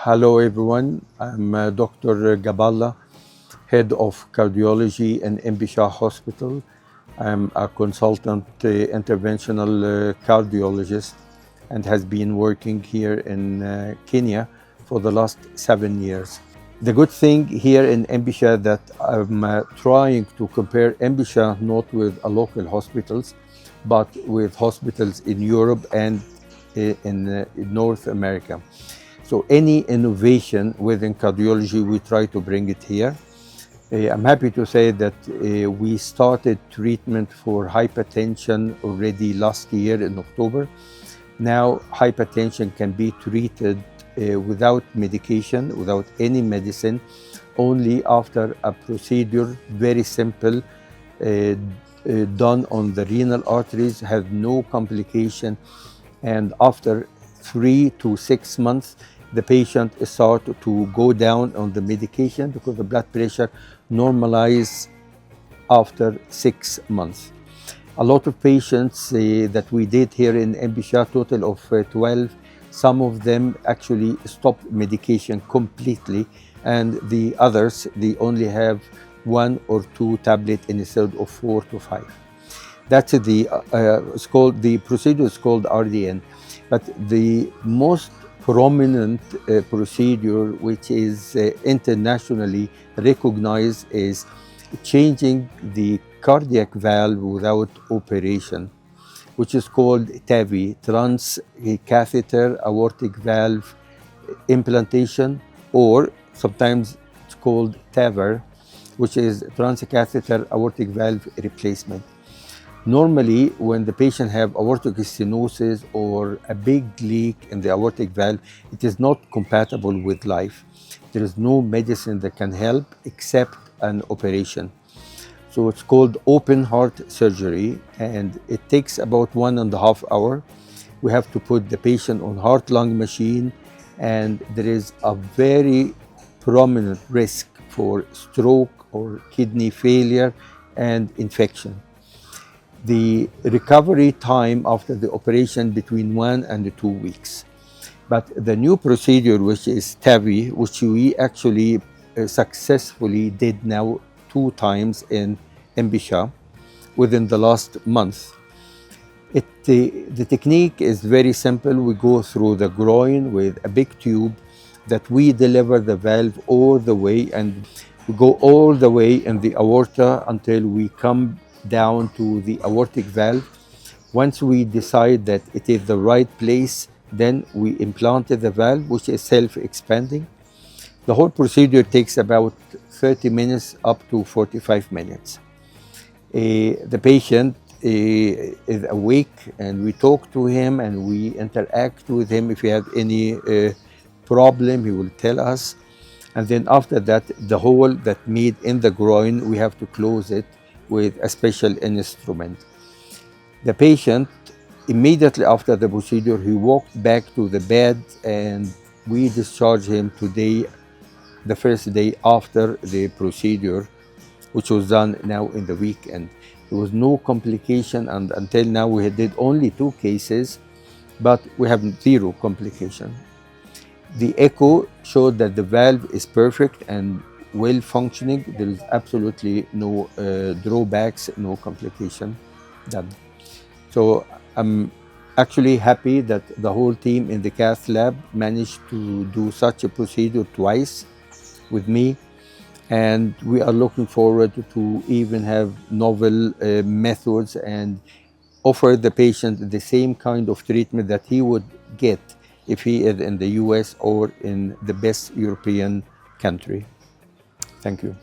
Hello everyone, I'm Dr. Gaballa, Head of Cardiology in Mbisha Hospital. I'm a consultant interventional cardiologist and has been working here in Kenya for the last 7 years. The good thing here in Mbisha that I'm trying to compare Mbisha not with local hospitals, but with hospitals in Europe and in North America. So any innovation within cardiology, we try to bring it here. I'm happy to say that we started treatment for hypertension already last year in October. Now hypertension can be treated without medication, without any medicine, only after a procedure, very simple, done on the renal arteries, has no complication, and after 3 to 6 months, the patient start to go down on the medication because the blood pressure normalizes after 6 months. A lot of patients that we did here in Mbisha, total of 12, some of them actually stopped medication completely, and the others, they only have 1 or 2 tablets instead of 4 to 5. That's the procedure is called RDN. But the most prominent procedure, which is internationally recognized, is changing the cardiac valve without operation, which is called TAVI, transcatheter aortic valve implantation, or sometimes it's called TAVR, which is transcatheter aortic valve replacement. Normally, when the patient have aortic stenosis or a big leak in the aortic valve, it is not compatible with life. There is no medicine that can help except an operation. So it's called open heart surgery, and it takes about 1.5 hours. We have to put the patient on heart-lung machine, and there is a very prominent risk for stroke or kidney failure and infection. The recovery time after the operation between 1 and 2 weeks. But the new procedure, which is TAVI, which we actually successfully did now 2 times in Mbisha within the last month. The technique is very simple. We go through the groin with a big tube that we deliver the valve all the way, and we go all the way in the aorta until we come down to the aortic valve. Once we decide that it is the right place, then we implanted the valve, which is self-expanding. The whole procedure takes about 30 minutes up to 45 minutes. The patient is awake, and we talk to him and we interact with him. If he has any problem, he will tell us. And then after that, the hole that made in the groin, we have to close it with a special instrument. The patient, immediately after the procedure, he walked back to the bed, and we discharged him today, the first day after the procedure, which was done now in the weekend. There was no complication, and until now we did only 2 cases, but we have 0 complication. The echo showed that the valve is perfect and well functioning. There is absolutely no drawbacks, no complication done. So I'm actually happy that the whole team in the cath lab managed to do such a procedure twice with me, and we are looking forward to even have novel methods and offer the patient the same kind of treatment that he would get if he is in the US or in the best European country. Thank you.